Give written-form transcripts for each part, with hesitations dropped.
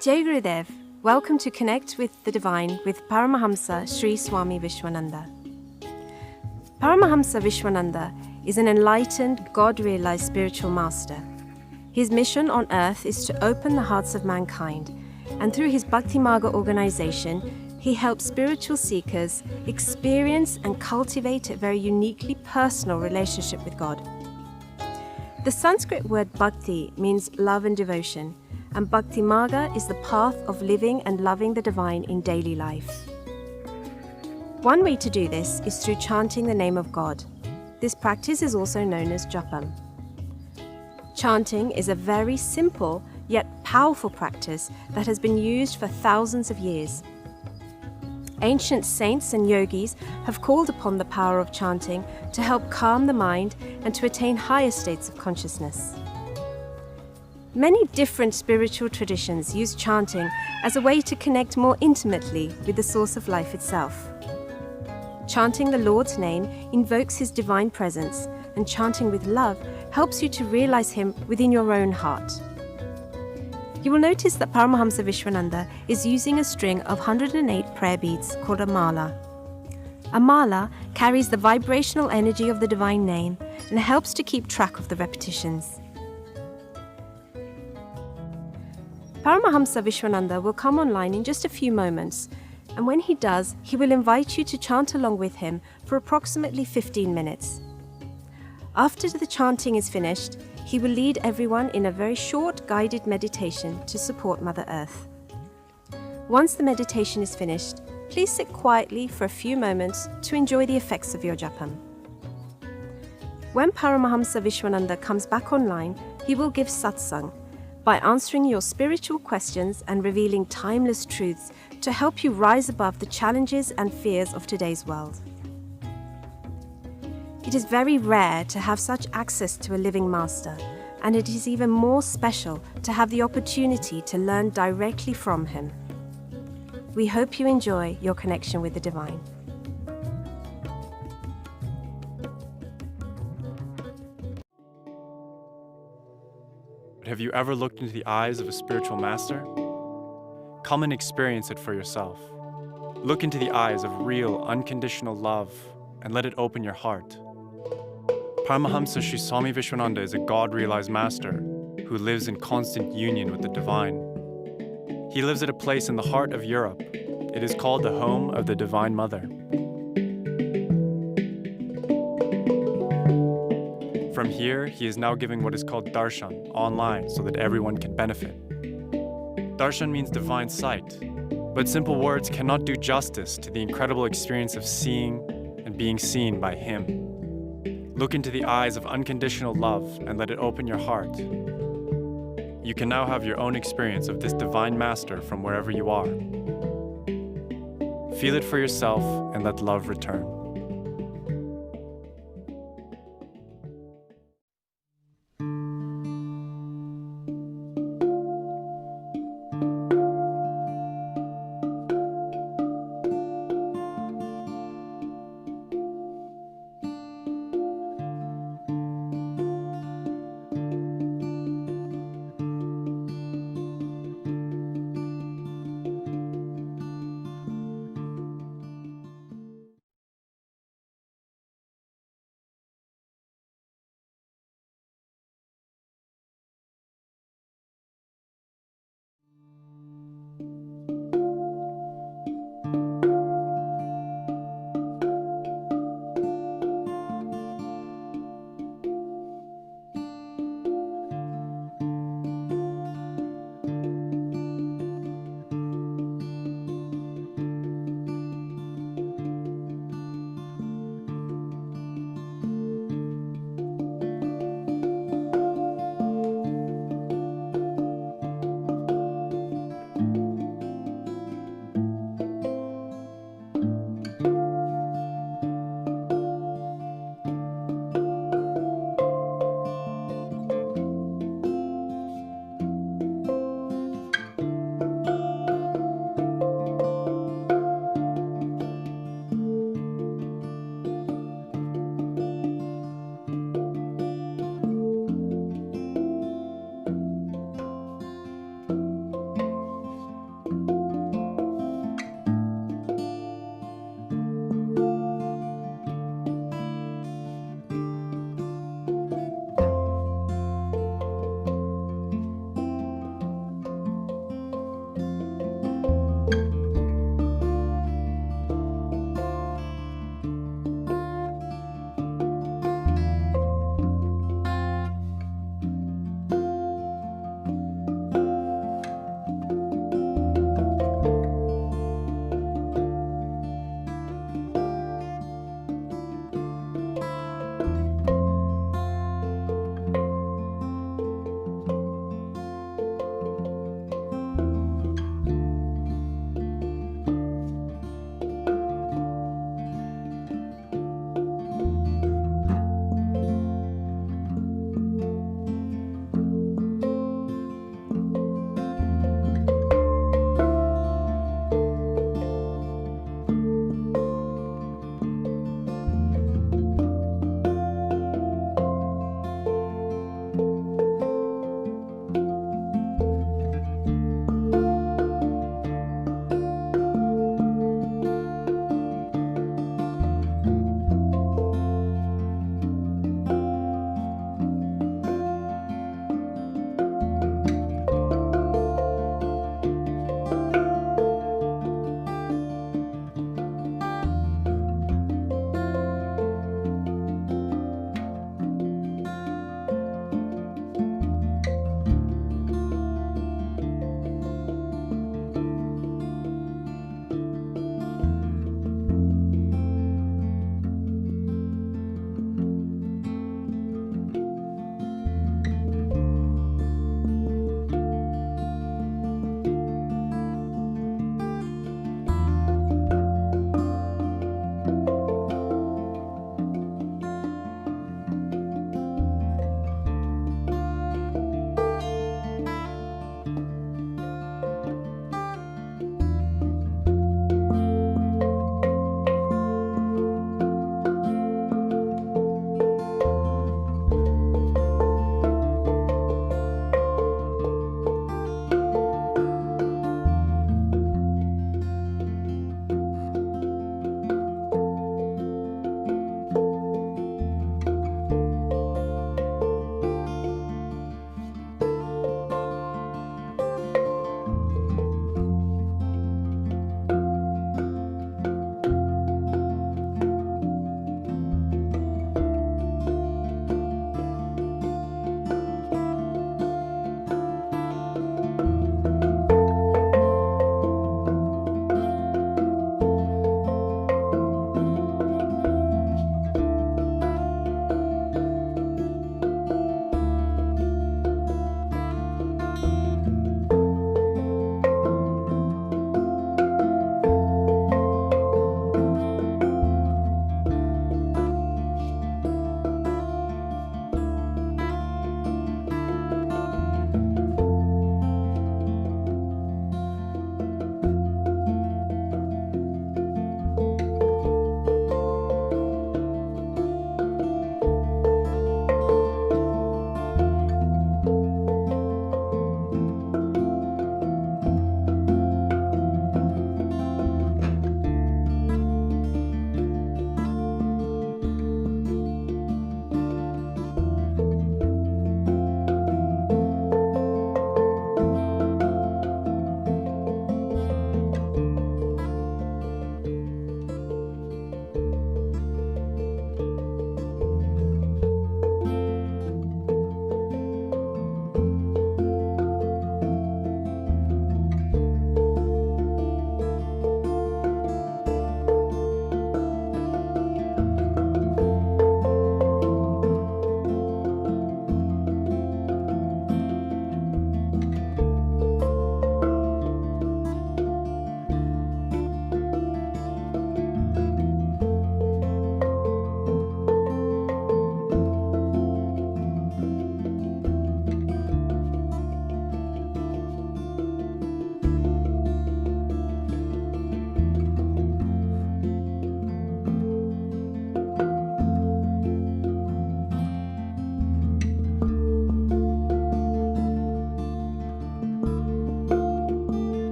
Jai Gurudev, welcome to Connect with the Divine with Paramahamsa Sri Swami Vishwananda. Paramahamsa Vishwananda is an enlightened, God-realized spiritual master. His mission on earth is to open the hearts of mankind, and through his Bhakti Marga organization, he helps spiritual seekers experience and cultivate a very uniquely personal relationship with God. The Sanskrit word bhakti means love and devotion, and Bhakti Marga is the path of living and loving the divine in daily life. One way to do this is through chanting the name of God. This practice is also known as japam. Chanting is a very simple yet powerful practice that has been used for thousands of years. Ancient saints and yogis have called upon the power of chanting to help calm the mind and to attain higher states of consciousness. Many different spiritual traditions use chanting as a way to connect more intimately with the source of life itself. Chanting the Lord's name invokes His divine presence, and chanting with love helps you to realize Him within your own heart. You will notice that Paramahamsa Vishwananda is using a string of 108 prayer beads called a mala. A mala carries the vibrational energy of the divine name and helps to keep track of the repetitions. Paramahamsa Vishwananda will come online in just a few moments, and when he does, he will invite you to chant along with him for approximately 15 minutes. After the chanting is finished, he will lead everyone in a very short guided meditation to support Mother Earth. Once the meditation is finished, please sit quietly for a few moments to enjoy the effects of your japam. When Paramahamsa Vishwananda comes back online, he will give satsang by answering your spiritual questions and revealing timeless truths to help you rise above the challenges and fears of today's world. It is very rare to have such access to a living master, and it is even more special to have the opportunity to learn directly from him. We hope you enjoy your connection with the divine. Have you ever looked into the eyes of a spiritual master? Come and experience it for yourself. Look into the eyes of real, unconditional love and let it open your heart. Paramahamsa Sri Swami Vishwananda is a God-realized master who lives in constant union with the divine. He lives at a place in the heart of Europe. It is called the home of the Divine Mother. From here, he is now giving what is called darshan online so that everyone can benefit. Darshan means divine sight, but simple words cannot do justice to the incredible experience of seeing and being seen by him. Look into the eyes of unconditional love and let it open your heart. You can now have your own experience of this divine master from wherever you are. Feel it for yourself and let love return.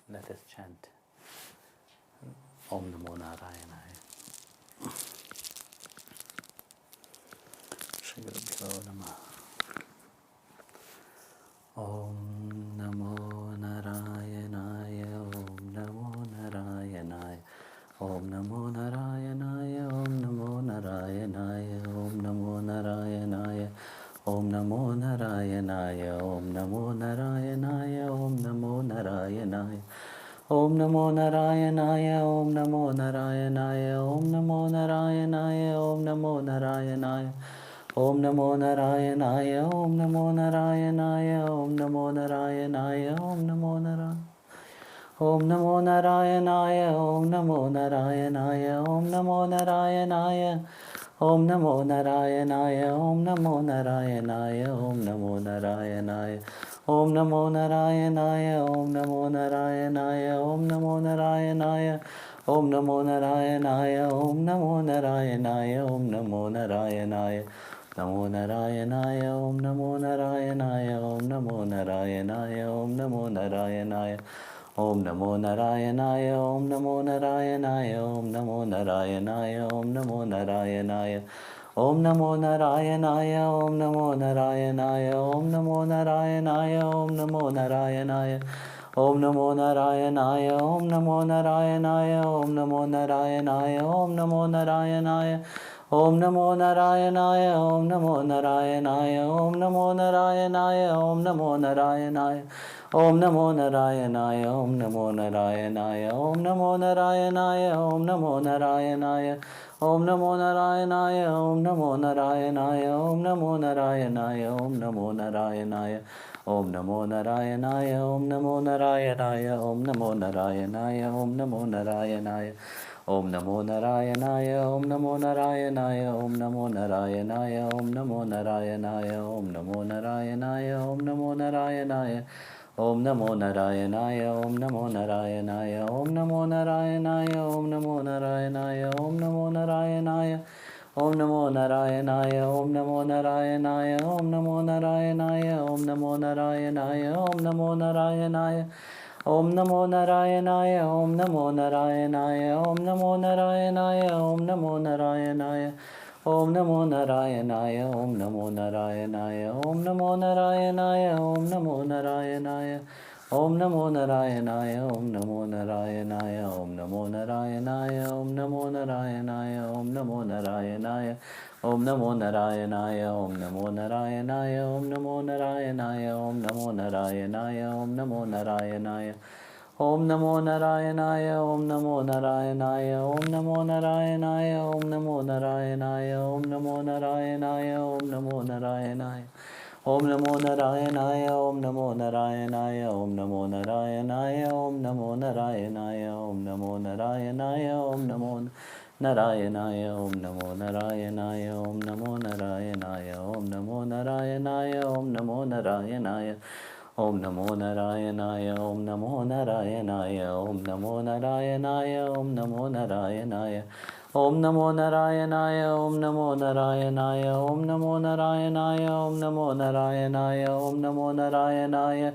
Let us chant Om Namo Narayanaya. Shri Gurubhyo Namaha. Om Namo Narayanaya. Om Namo Narayanaya. Om Namo Narayanaya. Om Namo Narayanaya. Om Namo Narayanaya. Om Namo Narayanaya. Om Namo Narayanaya. Om Namo Narayanaya. Om Namo Narayanaya. Om Namo Narayanaya. Om Namo Narayanaya. Om Namo Narayanaya. Om Namo Narayanaya, Om Namo Narayanaya, Om Namo Narayanaya, Om Namo Narayanaya. Om Namo Narayanaya, Om Namo Narayanaya, Om Namo Narayanaya. Om Namo Narayanaya, Om Namo Narayanaya, Om Namo Narayanaya. Om Namo Narayanaya, Om Namo Narayanaya, Om Namo Narayanaya. Om Namo Narayanaya, Om Namo Narayanaya, Om Namo Narayanaya. Namo Narayanaya, Om Namo Narayanaya, Om Namo Narayanaya, Om Namo Narayanaya. Om Namo Narayanaya, Om Namo Narayanaya, Om Namo Narayanaya, Om Namo Narayanaya. Om Namo Narayanaya, Om Namo Narayanaya, Om Namo Narayanaya, Om Namo Narayanaya. Om Namo Narayanaya, Om Namo Narayanaya, Om Namo Narayanaya, Om Namo Narayanaya. Om Namo Narayanaya, Om Namo Narayanaya, Om Namo Narayanaya, Om Namo Narayanaya. Om Namo Narayanaya, Om Namo Narayanaya, Om Namo Narayanaya, Om Namo Narayanaya. Om Namo Narayanaya, Om Namo Narayanaya, Om Namo Narayanaya, Om Namo Narayanaya. Om Namo Narayanaya, Om Namo Narayanaya, Om Namo Narayanaya, Om Namo Narayanaya. Om Namo Narayanaya, Om Namo Narayanaya, Om Namo Narayanaya, Om Namo Narayanaya, Om Namo Narayanaya, Om Namo Narayanaya. Om Namo Narayanaya, Om Namo Narayanaya, Om Namo Narayanaya, Om Namo Narayanaya, Om Namo Narayanaya. Om Namo Narayanaya, Om Namo Narayanaya, Om Namo Narayanaya, Om Namo Narayanaya, Om Namo Narayanaya. Om Namo Narayanaya, Om Namo Narayanaya, Om Namo Narayanaya, Om Namo Narayanaya. Om Namo Narayanaya, Om Namo Narayanaya, Om Namo Narayanaya, Om Namo Narayanaya. Om Namo Narayanaya, Om Namo Narayanaya, Om Namo Narayanaya, Om Namo Narayanaya, Om Namo Narayanaya. Om Namo Narayanaya, Om Namo Narayanaya, Om Namo Narayanaya, Om Namo Narayanaya, Om Namo Narayanaya. Om Namo Narayanaya, Om Namo Narayanaya, Om Namo Narayanaya, Om Namo Narayanaya, Om Namo Narayanaya, Om Namo Narayanaya. Om Namo Narayanaya, Om Namo Narayanaya, Om Namo Narayanaya, Om Namo Narayanaya, Om Namo Narayanaya, Om Namo Narayanaya, Om Namo Narayanaya, Om Namo Narayanaya, Om Namo Narayanaya, Om Namo Narayanaya. Om Namo Narayanaya, Om Namo Narayanaya, Om Namo Narayanaya, Om Namo Narayanaya. Om Namo Narayanaya, Om Namo Narayanaya, Om Namo Narayanaya, Om Namo Narayanaya, Om Namo Narayanaya.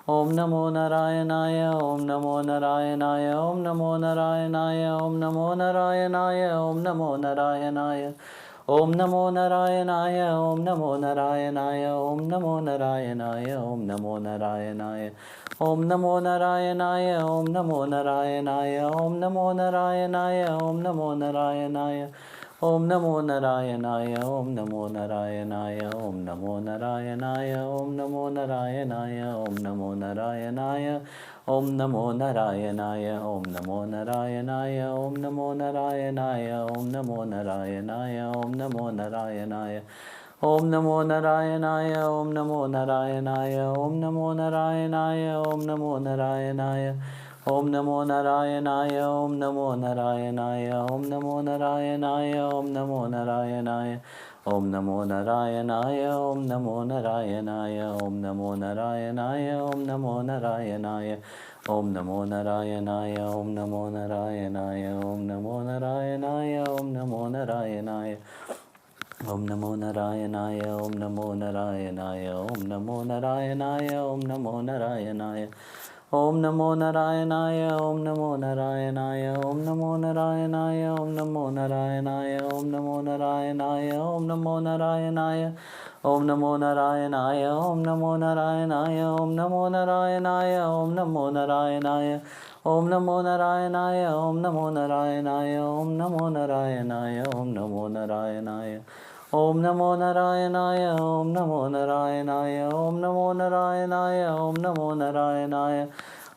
Om Namo Narayanaya, Om Namo Narayanaya, Om Namo Narayanaya, Om Namo Narayanaya, Om Namo Narayanaya. Om Namo Narayanaya, Om Namo Narayanaya, Om Namo Narayanaya, Om Namo Narayanaya. Om Namo Narayanaya, Om Namo Narayanaya, Om Namo Narayanaya, Om Namo Narayanaya. Om Namo Narayanaya, Om Namo Narayanaya, Om Namo Narayanaya, Om Namo Narayanaya, Om Namo Narayanaya. Om Namo Narayanaya, Om Namo Narayanaya, Om Namo Narayanaya, Om Namo Narayanaya, Om Namo Narayanaya. Om Namo Narayanaya, Om Namo Narayanaya, Om Namo Narayanaya, Om Namo Narayanaya. Om Namo Narayanaya, Om Namo Narayanaya, Om Namo Narayanaya, Om Namo Narayanaya. Om Namo Narayanaya, Om Namo Narayanaya, Om Namo Narayanaya, Om Namo Narayanaya. Om Namo Narayanaya, Om Namo Narayanaya, Om Namo Narayanaya, Om Namo Narayanaya. Om Namo Narayanaya, Om Namo Narayanaya, Om Namo Narayanaya, Om Namo Narayanaya. Om Namo Narayanaya, Om Namo Narayanaya, Om Namo Narayanaya, Om Namo Narayanaya, Om Namo Narayanaya, Om Namo Narayanaya. Om Namo Narayanaya, Om Namo Narayanaya, Om Namo Narayanaya, Om Namo Narayanaya. Om Namo Narayanaya, Om Namo Narayanaya, Om Namo Narayanaya, Om Namo Narayanaya. Om Namo Narayanaya, Om Namo Narayanaya, Om Namo Narayanaya, Om Namo Narayanaya.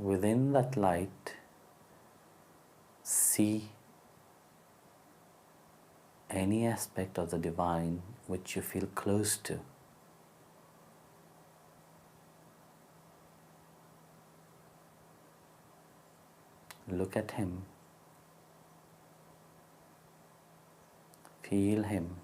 within that light, see any aspect of the divine which you feel close to. Look at him, feel him.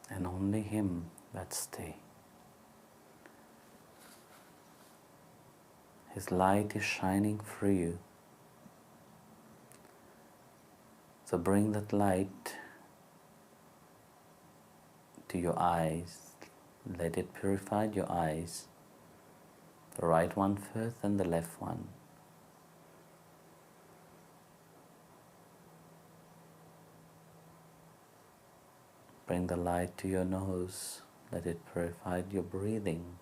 And only him that stay. His light is shining through you. So bring that light to your eyes. Let it purify your eyes. The right one first and the left one. Bring the light to your nose. Let it purify your breathing.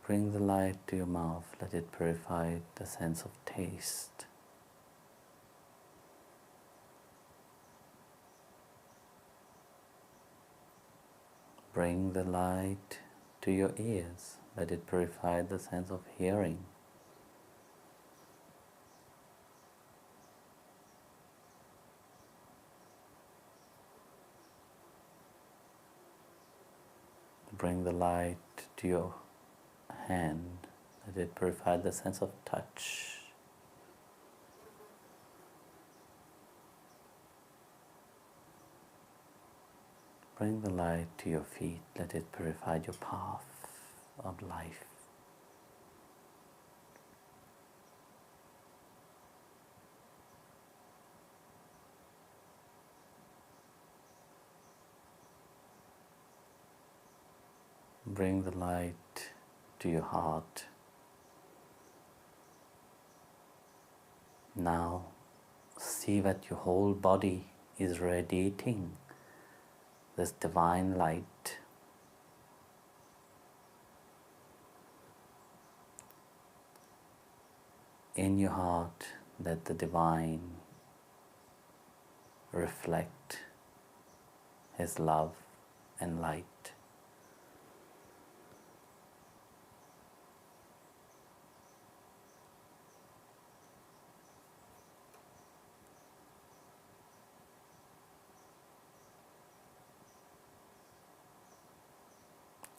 Bring the light to your mouth. Let it purify the sense of taste. Bring the light to your ears. Let it purify the sense of hearing. Bring the light to your hand. Let it purify the sense of touch. Bring the light to your feet. Let it purify your path of life. Bring the light to your heart. Now see that your whole body is radiating this divine light. In your heart, let the divine reflect his love and light.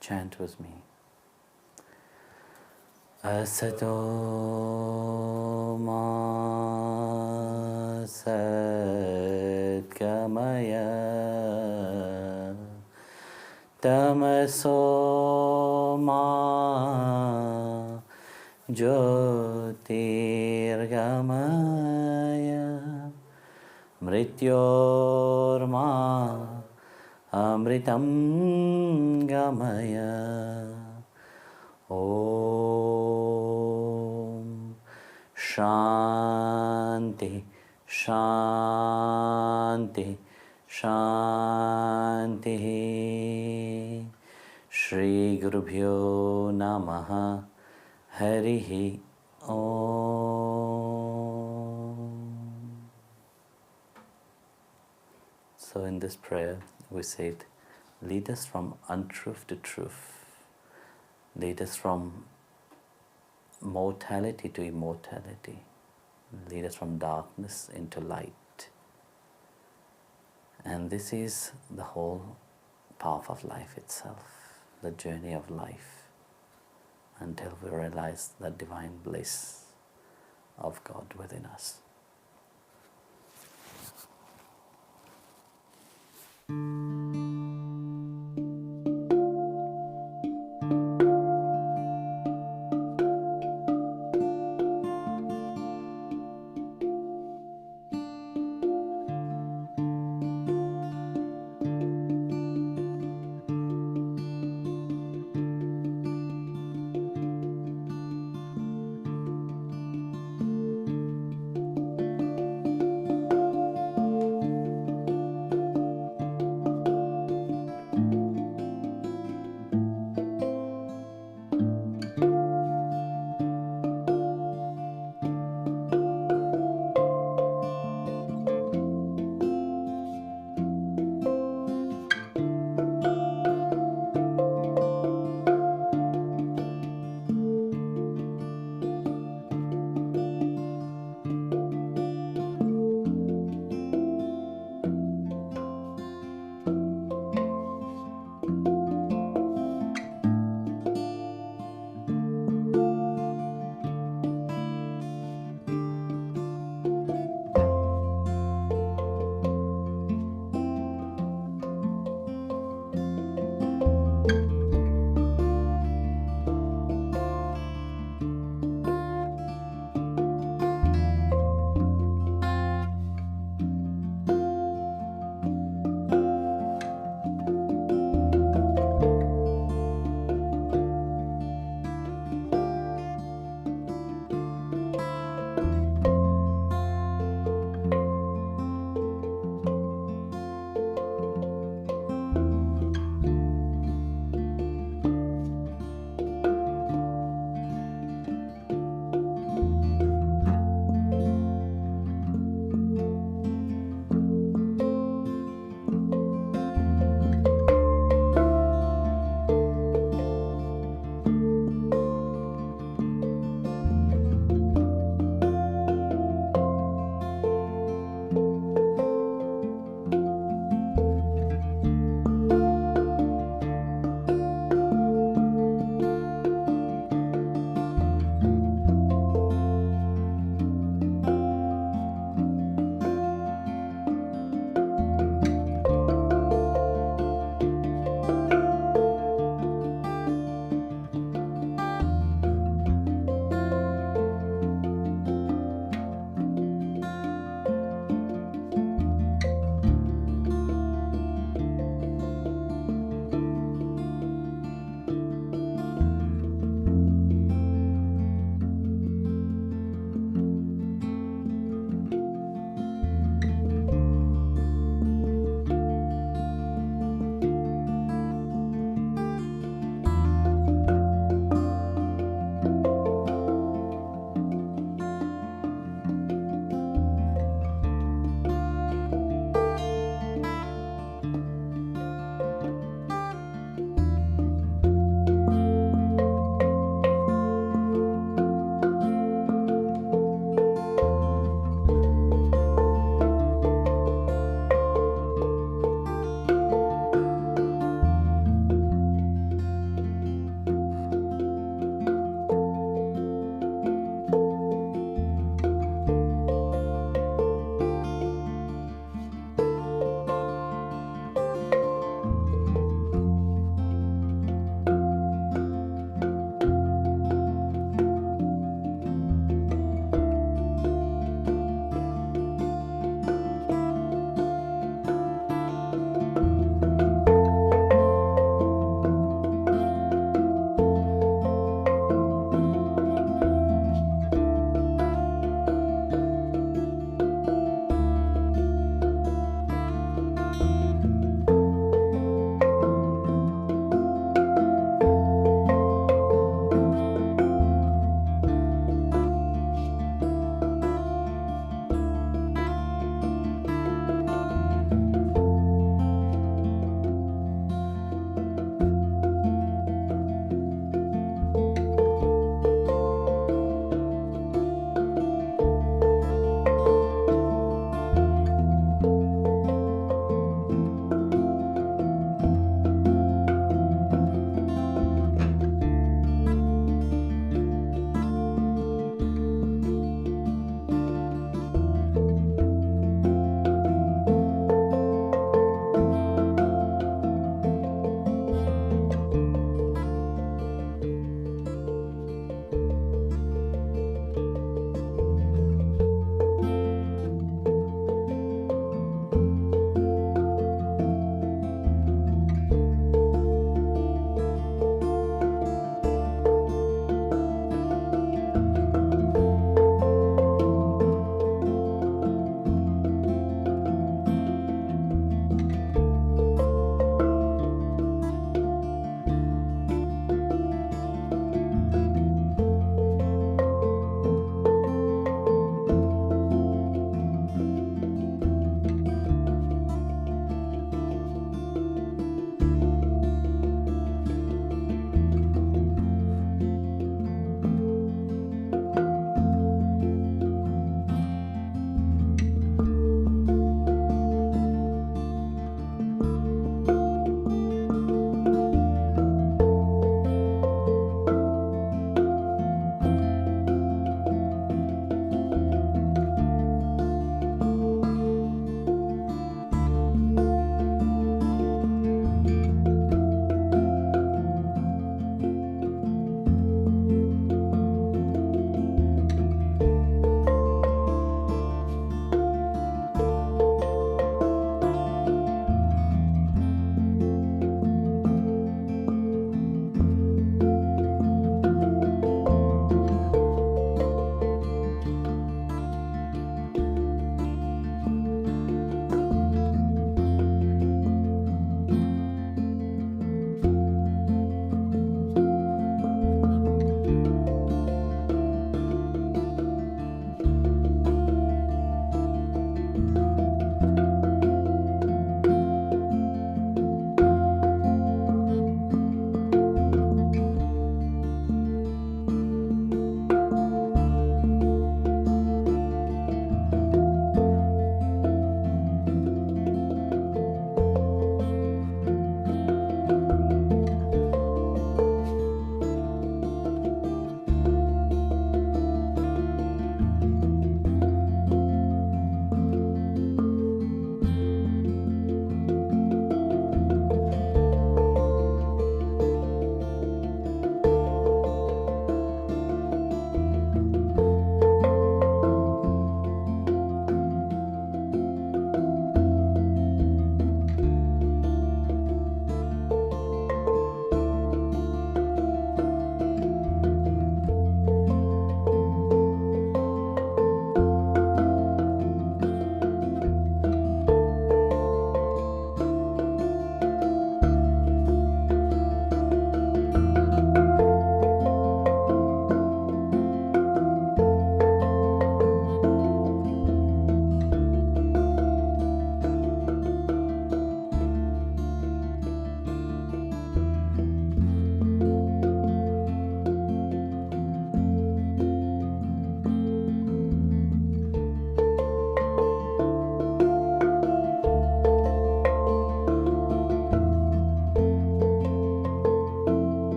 Chant with me. Asato ma satgamaya tamaso ma jyotirgamaya mrityorma amritam gamaya. Om Shanti Shanti Shanti. Shri Gurubhyo Namaha Harihi Om. So in this prayer we said, lead us from untruth to truth. Lead us from mortality to immortality. Lead us from darkness into light. And this is the whole path of life itself, the journey of life, until we realize the divine bliss of God within us.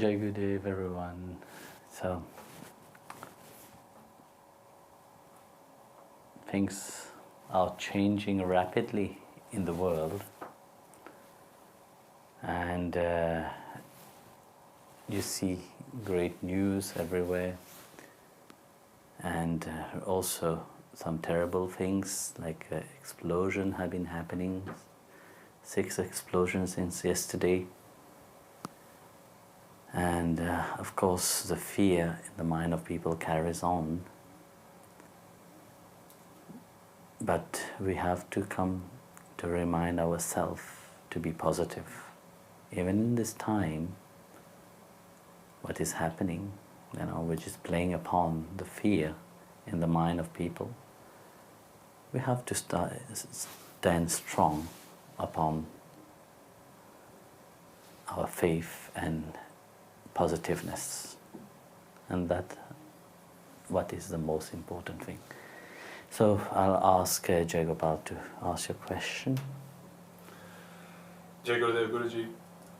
Jai Gurudev, everyone. So, things are changing rapidly in the world, and you see great news everywhere, and also some terrible things like explosion have been happening. 6 explosions since yesterday. And of course the fear in the mind of people carries on. But we have to come to remind ourselves to be positive. Even in this time, what is happening, which is playing upon the fear in the mind of people, we have to stand strong upon our faith and positiveness, and that what is the most important thing. So I'll ask Jai Gopal to ask your question. Jai Gurudev Guruji,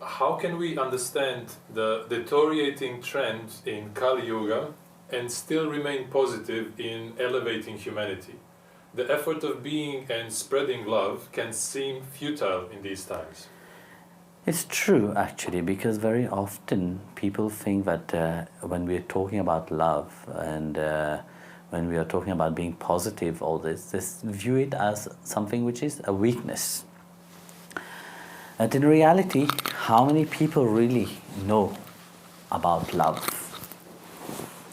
how can we understand the deteriorating trend in Kaliyuga and still remain positive in elevating humanity? The effort of being and spreading love can seem futile in these times. It's true, actually, because very often people think that when we're talking about love and when we are talking about being positive, all this, they view it as something which is a weakness. But in reality, how many people really know about love?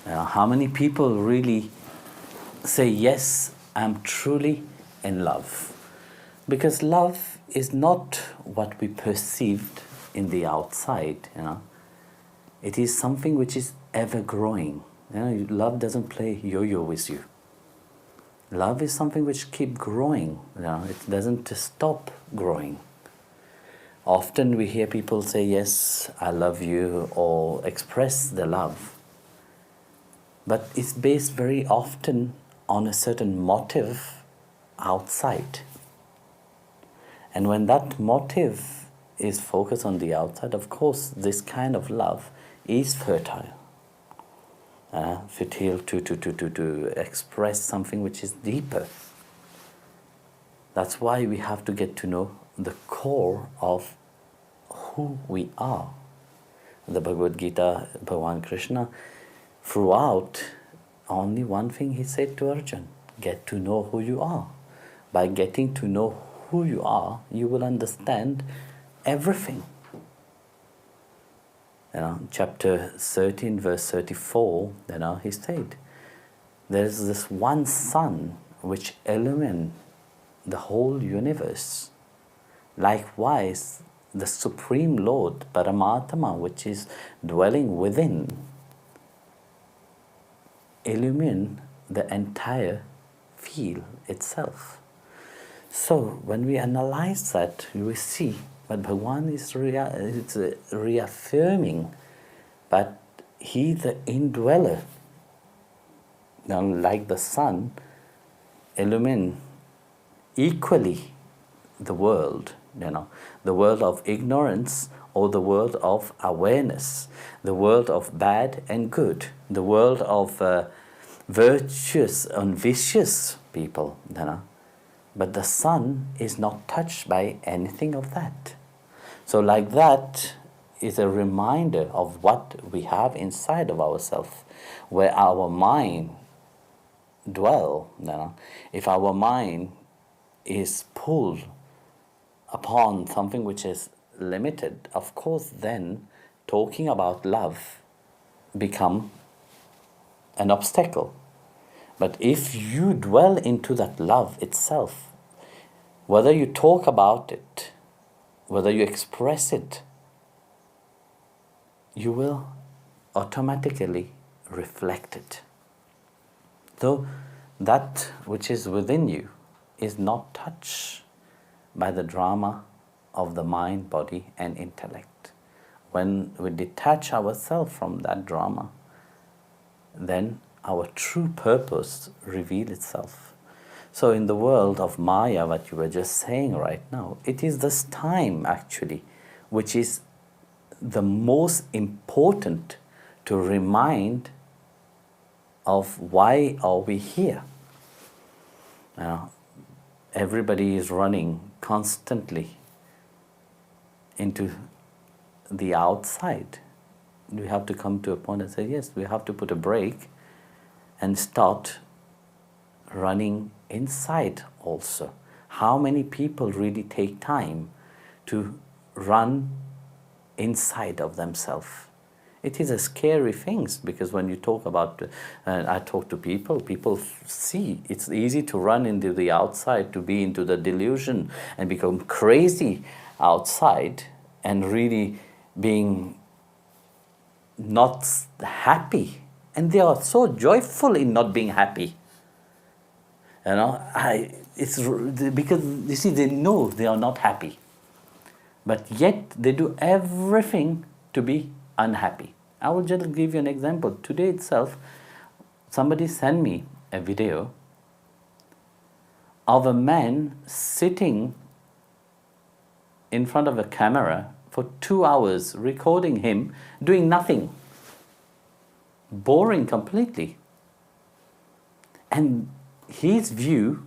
How many people really say, yes, I'm truly in love? Because love is not what we perceived in the outside, It is something which is ever growing. Love doesn't play yo-yo with you. Love is something which keeps growing. It doesn't stop growing. Often we hear people say, yes, I love you, or express the love. But it's based very often on a certain motive outside. And when that motive is focused on the outside, of course, this kind of love is futile. Futile to express something which is deeper. That's why we have to get to know the core of who we are. The Bhagavad Gita, Bhagavan Krishna, throughout, only one thing he said to Arjuna: get to know who you are. By getting to know who you are, you will understand everything. Chapter 13, verse 34, he said, there's this one sun which illumines the whole universe. Likewise, the Supreme Lord, Paramatma, which is dwelling within, illumine the entire field itself. So, when we analyze that, we see that Bhagavan is reaffirming that He is the indweller. Now, like the sun, illumine equally the world, the world of ignorance or the world of awareness, the world of bad and good, the world of virtuous and vicious people, But the sun is not touched by anything of that. So like that is a reminder of what we have inside of ourselves, where our mind dwell. If our mind is pulled upon something which is limited, of course then talking about love become an obstacle. But if you dwell into that love itself, whether you talk about it, whether you express it, you will automatically reflect it. So that which is within you is not touched by the drama of the mind, body and intellect. When we detach ourselves from that drama, then our true purpose reveals itself. So in the world of Maya, what you were just saying right now, it is this time actually which is the most important to remind of why are we here. Everybody is running constantly into the outside. We have to come to a point and say, yes, we have to put a break and start running inside also. How many people really take time to run inside of themselves? It is a scary thing, because when you talk about, I talk to people, people see it's easy to run into the outside, to be into the delusion and become crazy outside and really being not happy. And they are so joyful in not being happy. It's because you see, they know they are not happy, but yet they do everything to be unhappy. I will just give you an example. Today itself, somebody sent me a video of a man sitting in front of a camera for 2 hours, recording him doing nothing, boring completely. And his view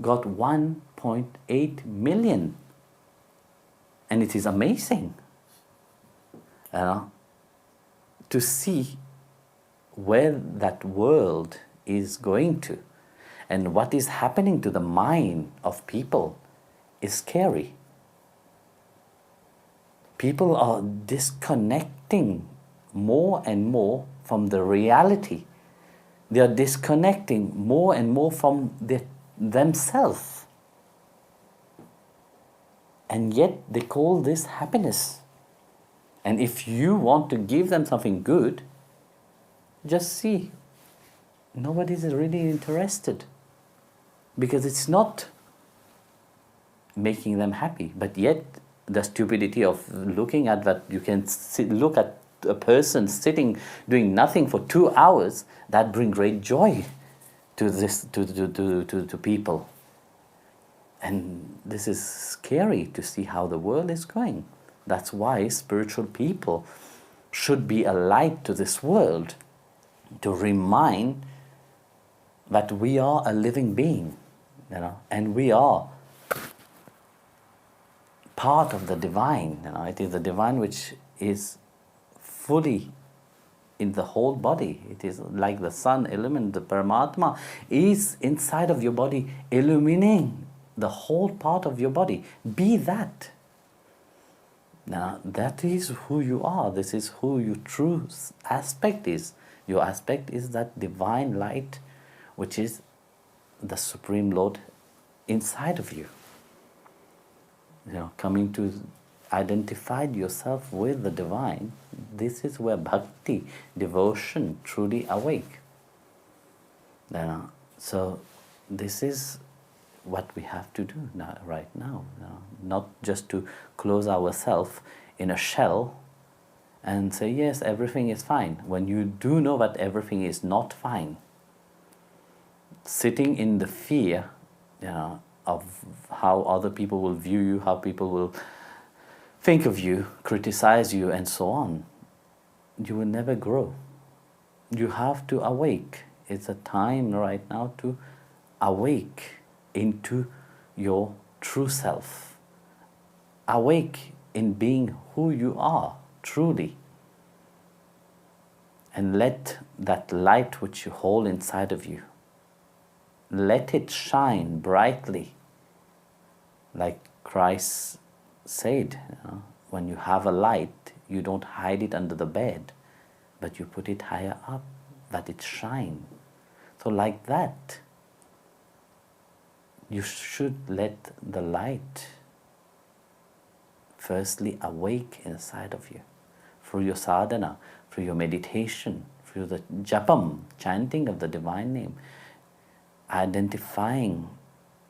got 1.8 million. And it is amazing to see where that world is going to. And what is happening to the mind of people is scary. People are disconnecting more and more from the reality. They are disconnecting more and more from themselves. And yet they call this happiness. And if you want to give them something good, just see, nobody is really interested. Because it's not making them happy. But yet the stupidity of looking at that, you can look at a person sitting doing nothing for 2 hours, that brings great joy to this to people. And this is scary to see how the world is going. That's why spiritual people should be a light to this world, to remind that we are a living being, and we are part of the divine. It is the divine which is fully in the whole body. It is like the sun element, the Paramatma is inside of your body, illuminating the whole part of your body. Be that. Now, that is who you are. This is who your true aspect is. Your aspect is that divine light, which is the Supreme Lord inside of you. Coming to identify yourself with the divine, this is where bhakti, devotion, truly awake. So this is what we have to do right now. Not just to close ourselves in a shell and say, yes, everything is fine, when you do know that everything is not fine. Sitting in the fear of how other people will view you, how people will think of you, criticize you, and so on, you will never grow. You have to awake. It's a time right now to awake into your true self. Awake in being who you are, truly. And let that light which you hold inside of you, let it shine brightly. Like Christ said, when you have a light, you don't hide it under the bed, but you put it higher up, that it shine. So like that, you should let the light firstly awake inside of you. Through your sadhana, through your meditation, through the japam, chanting of the divine name, identifying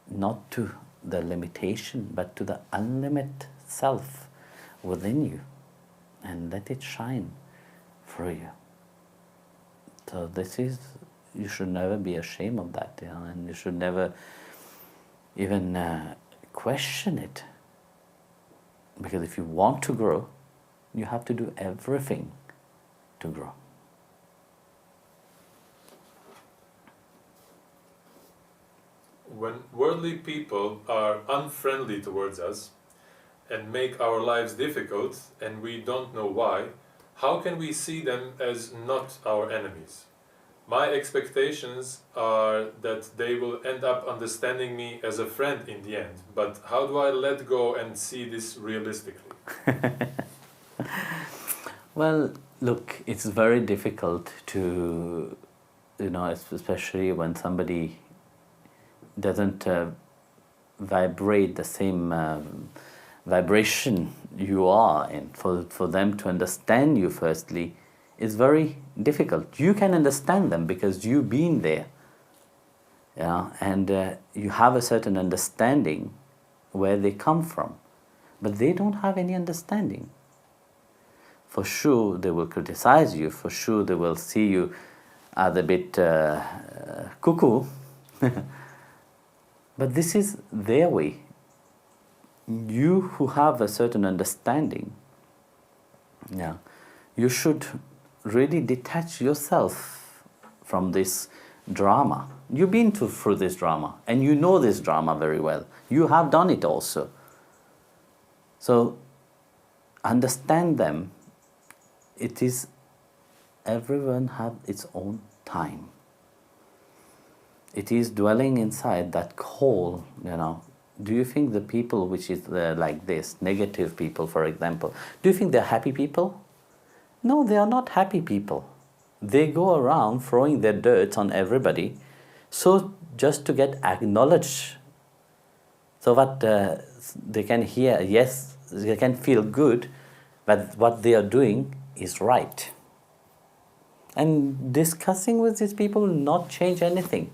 not to the limitation, but to the unlimited self within you, and let it shine through you. So this is, you should never be ashamed of that, and you should never even question it. Because if you want to grow, You have to do everything to grow. When worldly people are unfriendly towards us and make our lives difficult and we don't know why, how can we see them as not our enemies? My expectations are that they will end up understanding me as a friend in the end, but how do I let go and see this realistically? Well, look, it's very difficult to, especially when somebody doesn't vibrate the same vibration you are in. For them to understand you, firstly, is very difficult. You can understand them because you've been there, and you have a certain understanding where they come from, but they don't have any understanding. For sure they will criticize you, for sure they will see you as a bit cuckoo, but this is their way. You who have a certain understanding, you should really detach yourself from this drama. You've been through this drama, and you know this drama very well. You have done it also. So understand them. It is, everyone have its own time. It is dwelling inside that coal, Do you think the people which is like this, negative people, for example, do you think they're happy people? No, they are not happy people. They go around throwing their dirt on everybody, so just to get acknowledged, so that they can hear, yes, they can feel good, that what they are doing is right. And discussing with these people will not change anything.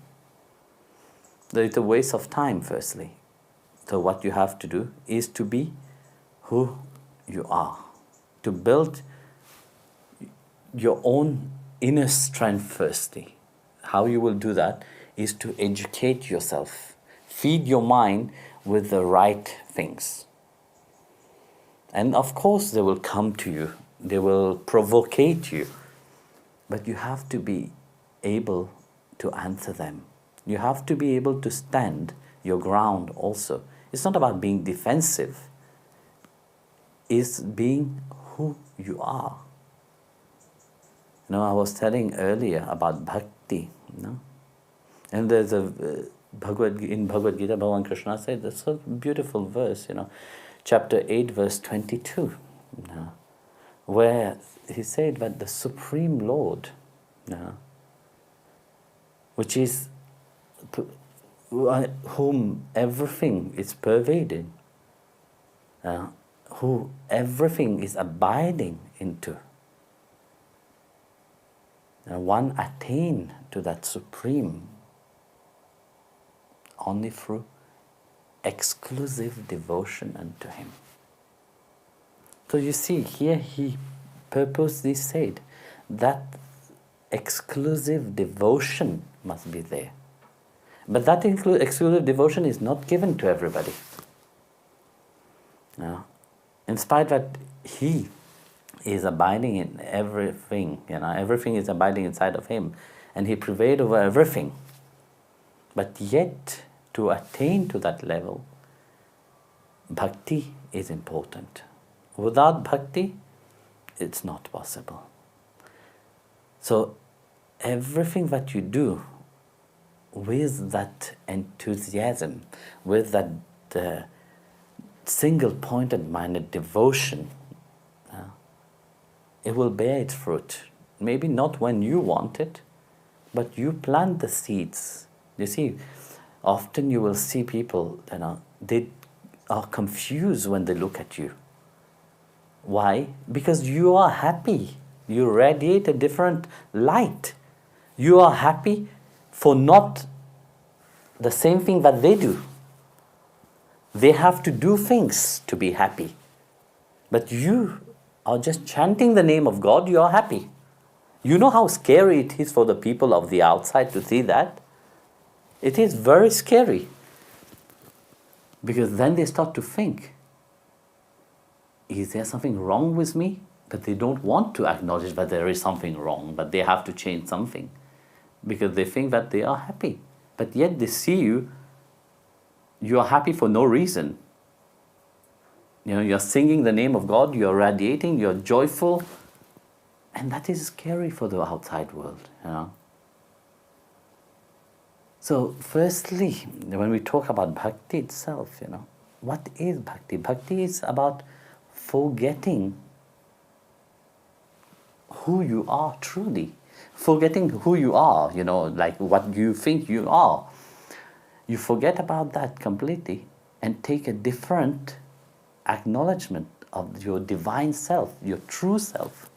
It's a waste of time, firstly. So what you have to do is to be who you are, to build your own inner strength firstly. How you will do that is to educate yourself, feed your mind with the right things. And of course they will come to you, they will provocate you, but you have to be able to answer them. You have to be able to stand your ground also. It's not about being defensive, it's being who you are. I was telling earlier about bhakti, and there's a in Bhagavad Gita, Bhagavan Krishna said, that's a beautiful verse, chapter 8, verse 22, where he said that the Supreme Lord, which is whom everything is pervaded, who everything is abiding into, one attain to that Supreme only through exclusive devotion unto Him. So you see, here he purposely said that exclusive devotion must be there. But that exclusive devotion is not given to everybody. In spite that He is abiding in everything, everything is abiding inside of Him, and He prevailed over everything. But yet, to attain to that level, bhakti is important. Without bhakti, it's not possible. So, everything that you do with that enthusiasm, with that single-pointed minded devotion, it will bear its fruit. Maybe not when you want it, but you plant the seeds. You see, often you will see people, they are confused when they look at you. Why? Because you are happy. You radiate a different light. You are happy for not the same thing that they do. They have to do things to be happy. But you are just chanting the name of God, you are happy. You know how scary it is for the people of the outside to see that? It is very scary. Because then they start to think, is there something wrong with me? But they don't want to acknowledge that there is something wrong, but they have to change something because they think that they are happy. But yet they see you are happy for no reason. You're singing the name of God, you're radiating, you're joyful, and that is scary for the outside world. So firstly, when we talk about bhakti itself, what is bhakti? Bhakti is about forgetting who you are truly. Forgetting who you are, like what you think you are. You forget about that completely and take a different acknowledgement of your divine self, your true self.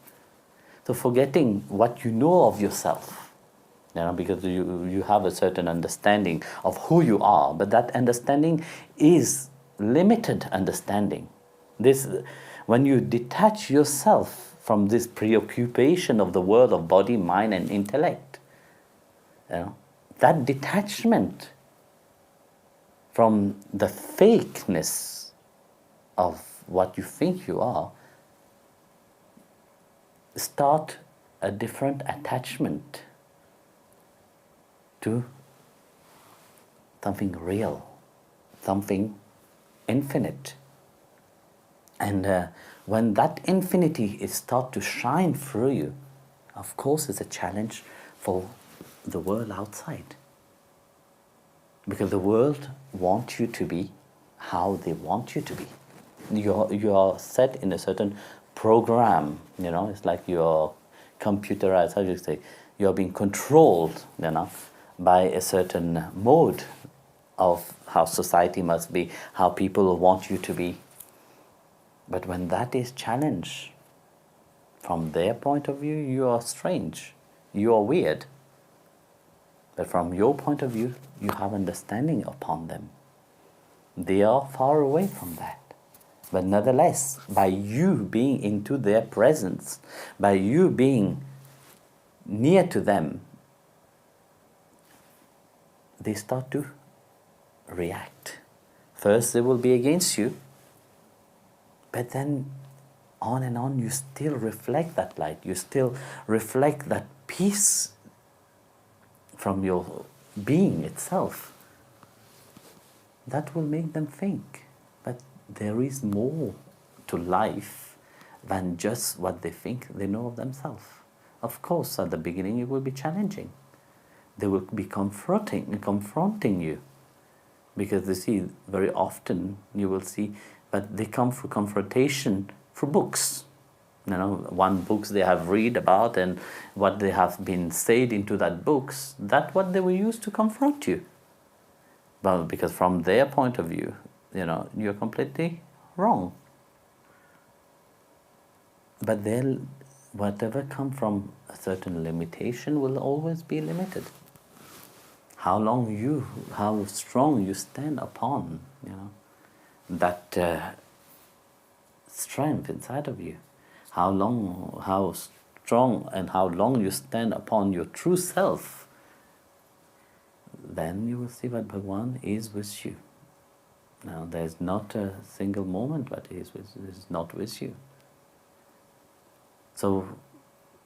So forgetting what you know of yourself, because you have a certain understanding of who you are, but that understanding is limited understanding. When you detach yourself from this preoccupation of the world of body, mind and intellect, that detachment from the fakeness of what you think you are, start a different attachment to something real, something infinite. And when that infinity is start to shine through you, of course it's a challenge for the world outside. Because the world wants you to be how they want you to be. You are set in a certain program, it's like you're computerized, how do you say? You're being controlled, by a certain mode of how society must be, how people want you to be. But when that is challenged, from their point of view, you are strange, you are weird. But from your point of view, you have understanding upon them. They are far away from that. But nonetheless, by you being into their presence, by you being near to them, they start to react. First they will be against you, but then on and on you still reflect that light, you still reflect that peace from your being itself. That will make them think that there is more to life than just what they think they know of themselves. Of course, at the beginning it will be challenging. They will be confronting you. Because you see, very often you will see that they come for confrontation through books. One books they have read about and what they have been said into that books, that's what they will use to confront you. Well, because from their point of view, you're completely wrong. But then whatever comes from a certain limitation will always be limited. How strong you stand upon, that strength inside of you. How strong and how long you stand upon your true self, then you will see that Bhagwan is with you. Now, there is not a single moment that he is not with you. So,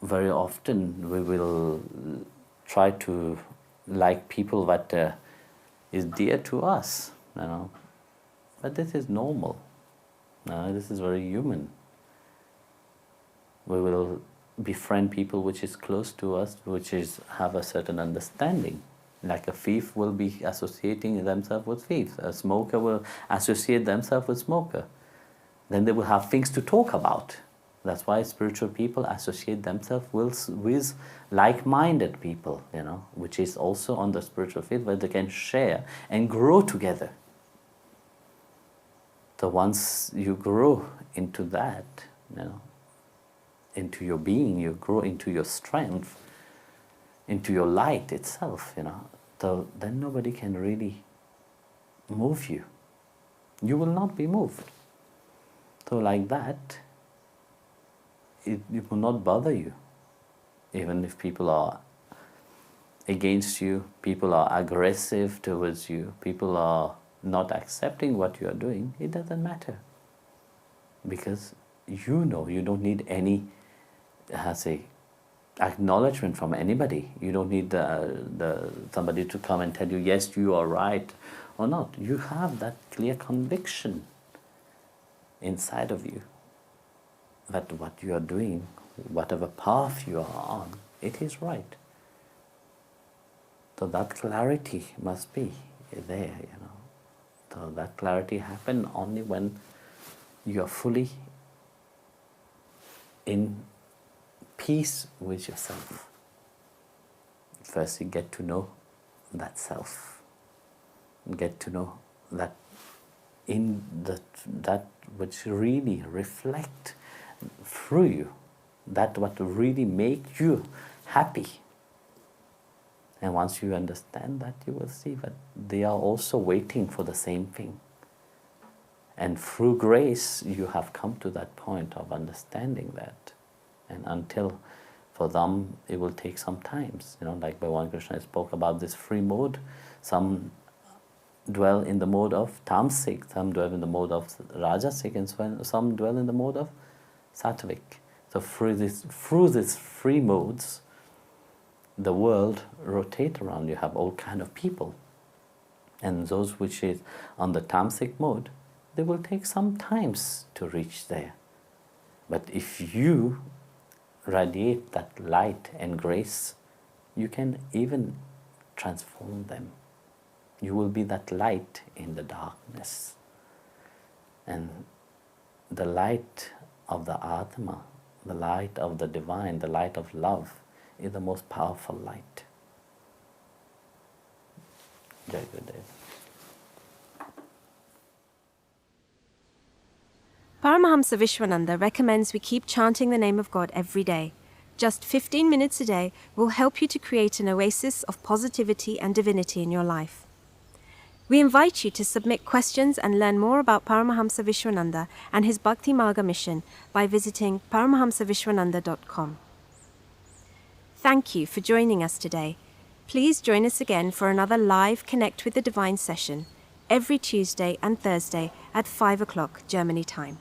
very often we will try to like people that is dear to us, but this is normal. This is very human. We will befriend people which is close to us, which have a certain understanding. Like a thief will be associating themselves with thieves. A smoker will associate themselves with smoker. Then they will have things to talk about. That's why spiritual people associate themselves with like-minded people, which is also on the spiritual field where they can share and grow together. So once you grow into that, into your being, you grow into your strength, into your light itself, so then nobody can really move you. You will not be moved. So like that, it will not bother you. Even if people are against you, people are aggressive towards you, people are not accepting what you are doing, it doesn't matter. Because you know. You don't need any, acknowledgement from anybody. You don't need somebody to come and tell you, yes, you are right or not. You have that clear conviction inside of you that what you are doing, whatever path you are on, it is right. So that clarity must be there, So that clarity happens only when you are fully in peace with yourself. First you get to know that self. Get to know that in that which really reflect through you, that what really make you happy. And once you understand that, you will see that they are also waiting for the same thing. And through grace, you have come to that point of understanding that. And until, for them, it will take some time. Like Bhagavan Krishna spoke about this free mode. Some dwell in the mode of tamasic, some dwell in the mode of rajasic, and some dwell in the mode of sattvic. So through these free modes, the world rotate around. You have all kind of people. And those which is on the tamasic mode, they will take some times to reach there. But if you radiate that light and grace, you can even transform them. You will be that light in the darkness. And the light of the Atma, the light of the divine, the light of love, is the most powerful light. Jai Gurudev. Paramahamsa Vishwananda recommends we keep chanting the name of God every day. Just 15 minutes a day will help you to create an oasis of positivity and divinity in your life. We invite you to submit questions and learn more about Paramahamsa Vishwananda and his Bhakti Marga mission by visiting paramahamsavishwananda.com. Thank you for joining us today. Please join us again for another live Connect with the Divine session every Tuesday and Thursday at 5 o'clock Germany time.